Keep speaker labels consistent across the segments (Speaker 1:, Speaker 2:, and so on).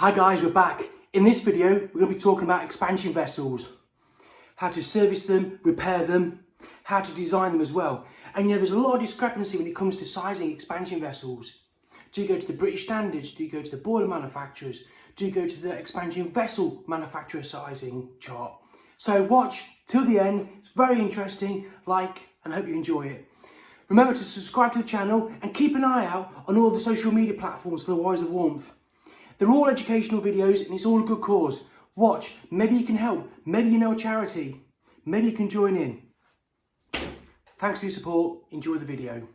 Speaker 1: Hi guys, we're back. In this video, we're going to be talking about expansion vessels. How to service them, repair them, how to design them as well. And there's a lot of discrepancy when it comes to sizing expansion vessels. Do you go to the British standards? Do you go to the boiler manufacturers? Do you go to the expansion vessel manufacturer sizing chart? So watch till the end. It's very interesting. Like, and I hope you enjoy it. Remember to subscribe to the channel and keep an eye out on all the social media platforms for the Wise of Warmth. They're all educational videos and it's all a good cause. Watch, maybe you can help, maybe you know a charity, maybe you can join in. Thanks for your support, enjoy the video.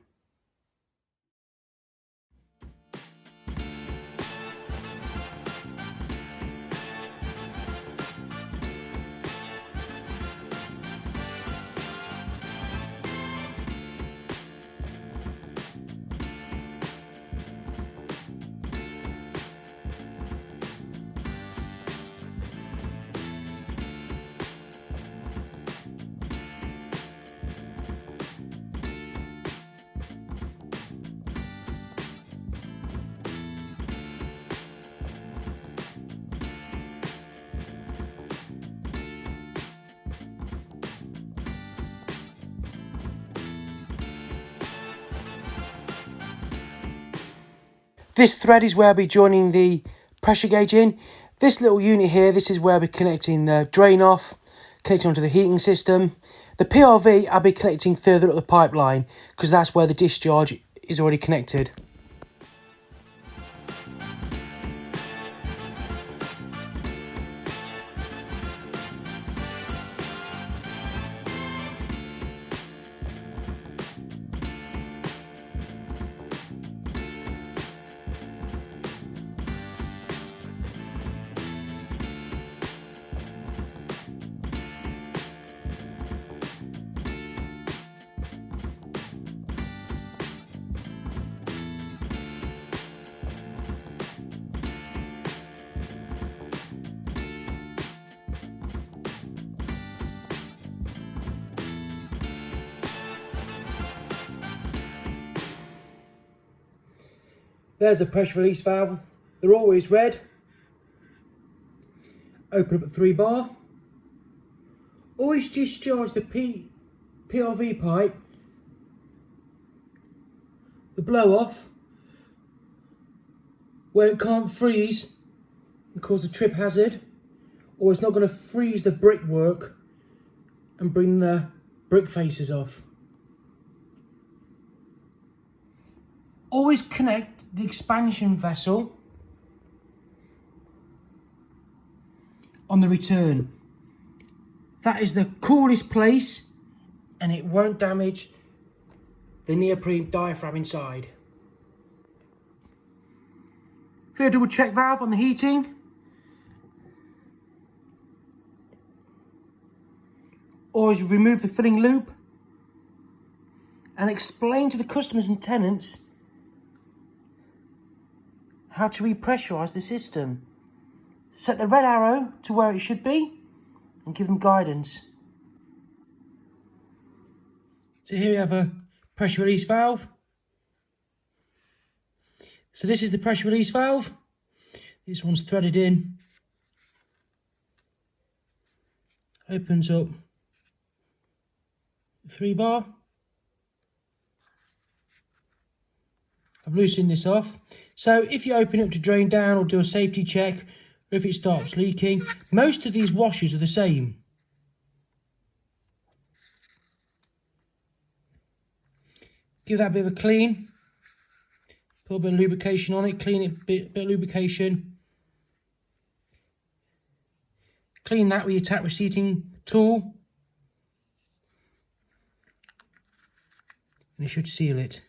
Speaker 1: This thread is where I'll be joining the pressure gauge in. This little unit here, this is where I'll be connecting the drain off, connecting onto the heating system. The PRV I'll be connecting further up the pipeline because that's where the discharge is already connected. There's the pressure release valve. They're always red. Open up at 3 bar. Always discharge the PRV pipe, the blow off, where it can't freeze and cause a trip hazard, or it's not going to freeze the brickwork and bring the brick faces off. Always connect the expansion vessel on the return. That is the coolest place and it won't damage the neoprene diaphragm inside. Third double check valve on the heating. Always remove the filling loop and explain to the customers and tenants how to repressurize the system. Set the red arrow to where it should be and give them guidance. So here we have a pressure release valve. So this is the pressure release valve. This one's threaded in. Opens up 3 bar. I've loosened this off. So if you open it to drain down or do a safety check, or if it starts leaking, most of these washers are the same. Give that a bit of a clean. Put a bit of lubrication on it, clean it, bit of lubrication. Clean that with your tap receipting tool. And it should seal it.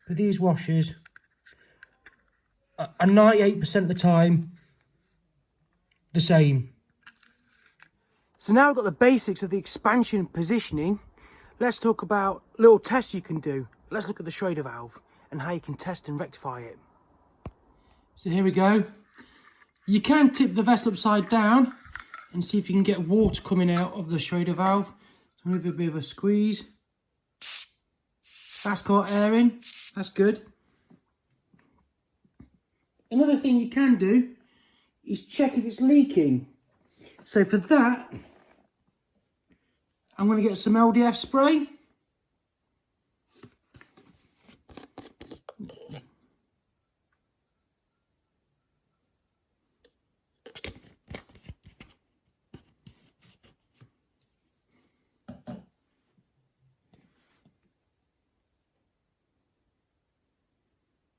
Speaker 1: But these washers are 98% of the time the same. So now we've got the basics of the expansion positioning. Let's talk about little tests you can do. Let's look at the Schrader valve and how you can test and rectify it. So here we go. You can tip the vessel upside down and see if you can get water coming out of the Schrader valve. So give it a bit of a squeeze. That's got air in, that's good. Another thing you can do is check if it's leaking. So for that, I'm going to get some LDF spray.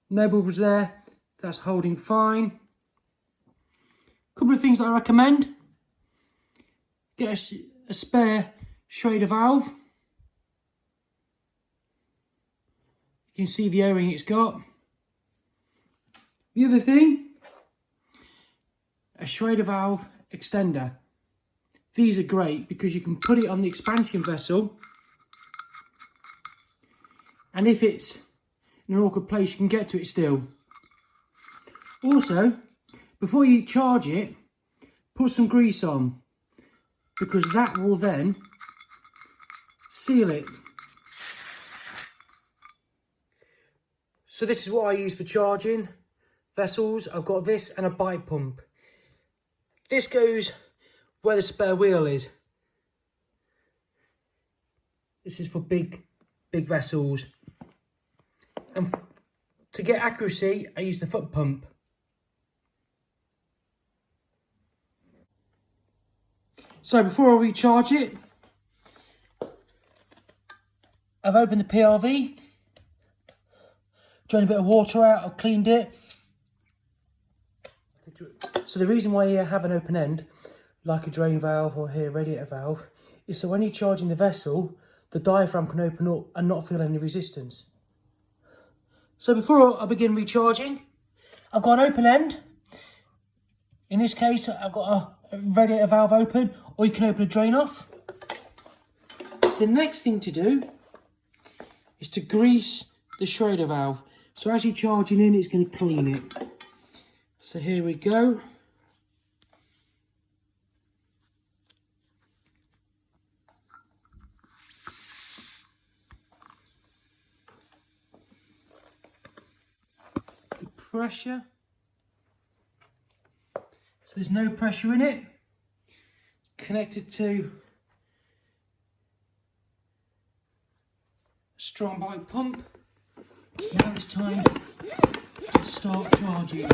Speaker 1: No bubbles there, that's holding fine. Couple of things that I recommend. Get a spare Schrader valve. You can see the O-ring it's got. The other thing, a Schrader valve extender. These are great because you can put it on the expansion vessel, and if it's in an awkward place you can get to it still. Also, before you charge it, put some grease on, because that will then seal it. So this is what I use for charging vessels. I've got this and a bike pump. This goes where the spare wheel is. This is for big vessels. And to get accuracy, I use the foot pump. So before I recharge it, I've opened the PRV, drained a bit of water out, I've cleaned it. So the reason why you have an open end, like a drain valve or here radiator valve, is so when you're charging the vessel, the diaphragm can open up and not feel any resistance. So before I begin recharging, I've got an open end. In this case, I've got a radiator valve open, or you can open a drain off. The next thing to do is to grease the Schrader valve. So as you're charging in, it's going to clean it. So here we go. The pressure. So there's no pressure in it. It's connected to a strong bike pump. Now it's time to start charging.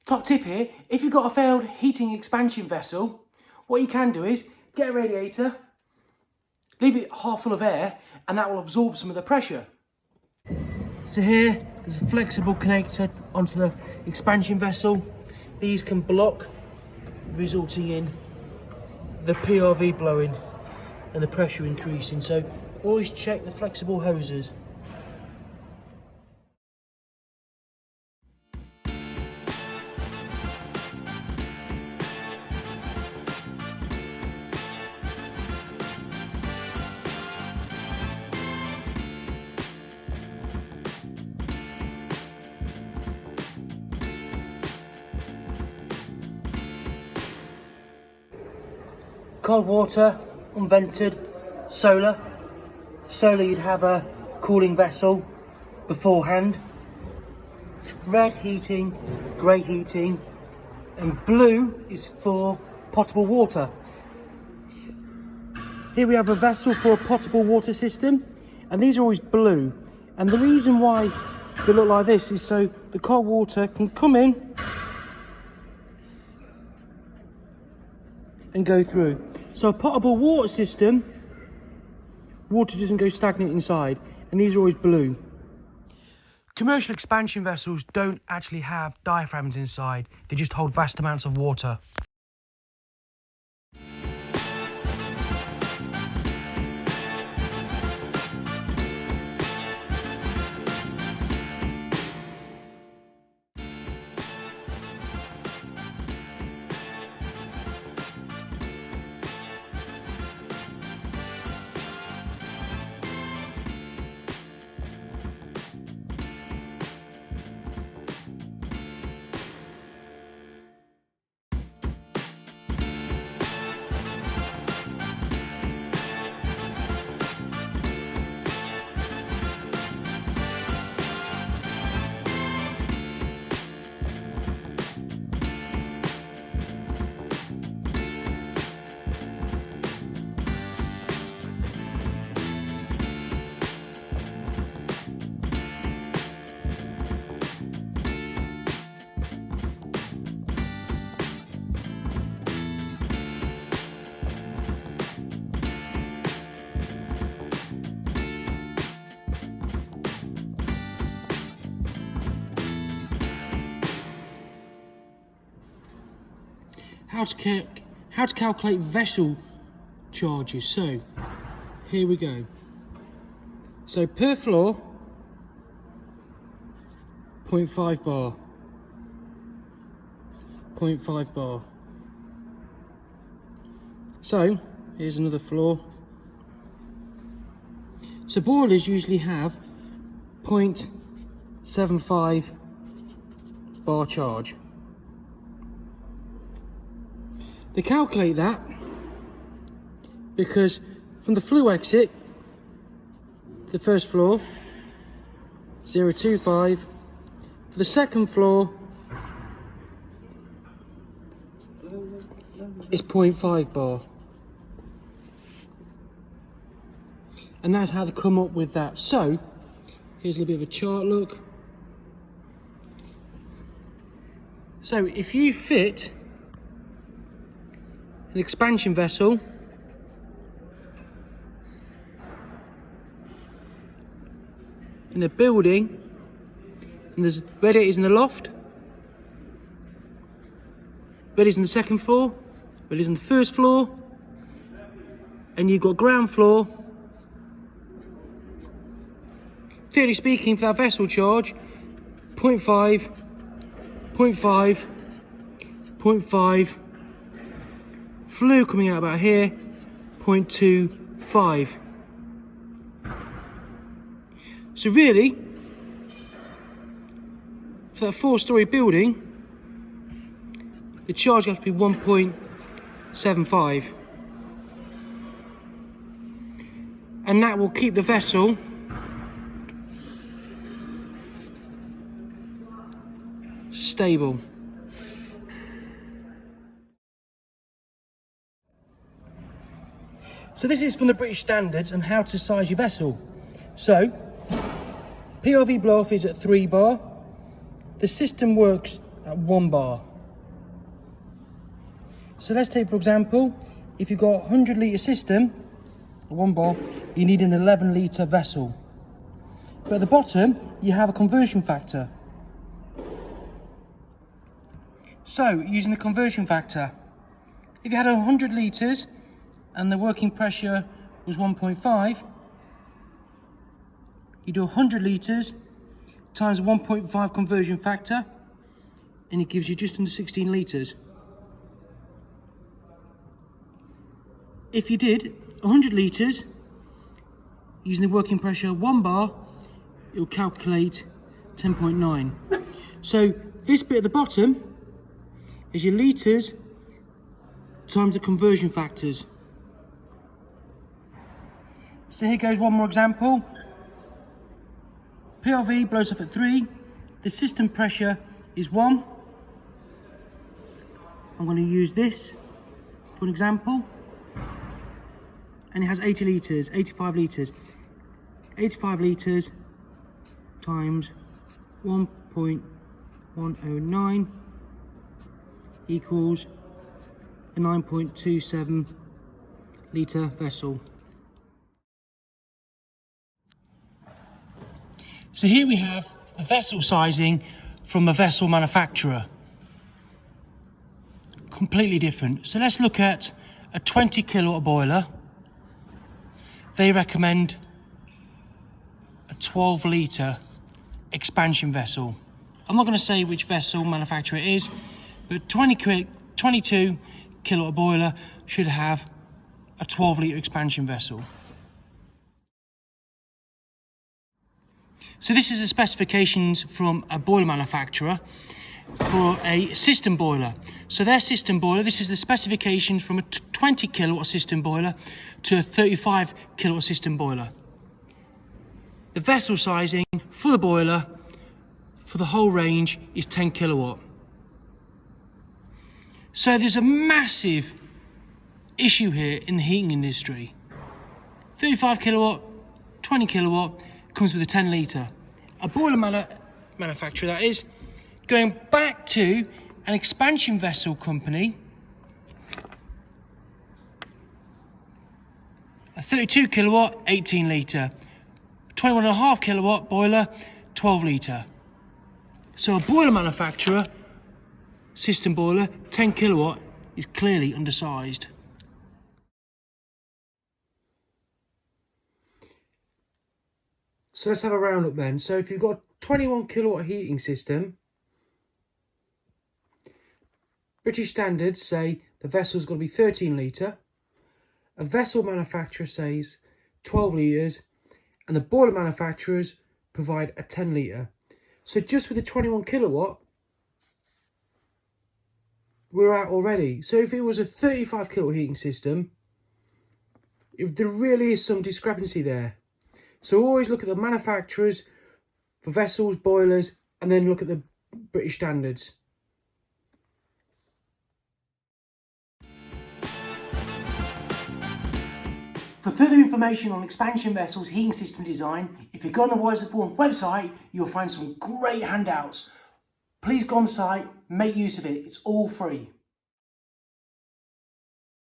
Speaker 1: Top tip here, if you've got a failed heating expansion vessel, what you can do is get a radiator, leave it half full of air, and that will absorb some of the pressure. So here, there's a flexible connector onto the expansion vessel. These can block, resulting in the PRV blowing and the pressure increasing. So always check the flexible hoses. Cold water, unvented, solar. Solar, you'd have a cooling vessel beforehand. Red heating, grey heating, and blue is for potable water. Here we have a vessel for a potable water system, and these are always blue. And the reason why they look like this is so the cold water can come in and go through. So a potable water system, water doesn't go stagnant inside, and these are always blue. Commercial expansion vessels don't actually have diaphragms inside, they just hold vast amounts of water. how to calculate vessel charges. So here we go. So per floor, 0.5 bar, 0.5 bar. So here's another floor. So boilers usually have 0.75 bar charge. They calculate that because from the flue exit, the first floor, 0.25. For the second floor, is 0.5 bar. And that's how they come up with that. So, here's a little bit of a chart look. So, if you fit an expansion vessel in a building, and there's radiators in the loft, radiators in the second floor, radiators in the first floor, and you've got ground floor. Theoretically speaking, for that vessel charge, 0.5, 0.5, 0.5, flue coming out about here, 0.25. So really, for that 4-storey building, the charge has to be 1.75. And that will keep the vessel stable. So this is from the British standards and how to size your vessel. So PRV blow off is at 3 bar. The system works at 1 bar. So let's take, for example, if you've got a 100 litre system at 1 bar, you need an 11 litre vessel. But at the bottom, you have a conversion factor. So, using the conversion factor, if you had 100 litres and the working pressure was 1.5, you do 100 litres times 1.5 conversion factor, and it gives you just under 16 litres. If you did 100 litres using the working pressure 1 bar, it will calculate 10.9. So this bit at the bottom is your litres times the conversion factors. So here goes one more example. PRV blows off at 3. The system pressure is 1. I'm going to use this for an example. And it has 80 litres, 85 litres. 85 litres times 1.109 equals a 9.27 litre vessel. So here we have the vessel sizing from a vessel manufacturer. Completely different. So let's look at a 20 kilowatt boiler. They recommend a 12 litre expansion vessel. I'm not going to say which vessel manufacturer it is, but 22 kilowatt boiler should have a 12 litre expansion vessel. So this is the specifications from a boiler manufacturer for a system boiler. So their system boiler, this is the specifications from a 20 kilowatt system boiler to a 35 kilowatt system boiler. The vessel sizing for the boiler for the whole range is 10 kilowatt. So there's a massive issue here in the heating industry. 35 kilowatt, 20 kilowatt comes with a 10 litre. A boiler manufacturer, that is, going back to an expansion vessel company, a 32 kilowatt, 18 litre, 21.5 kilowatt boiler, 12 litre. So a boiler manufacturer, system boiler, 10 kilowatt, is clearly undersized. So let's have a round up then. So if you've got a 21 kilowatt heating system, British standards say the vessel's got to be 13 litre. A vessel manufacturer says 12 litres, and the boiler manufacturers provide a 10 litre. So just with the 21 kilowatt, we're out already. So if it was a 35 kilowatt heating system, there really is some discrepancy there. So always look at the manufacturers for vessels, boilers, and then look at the British standards. For further information on expansion vessels heating system design, if you go on the Wiser Form website, you'll find some great handouts. Please go on the site, make use of it, it's all free.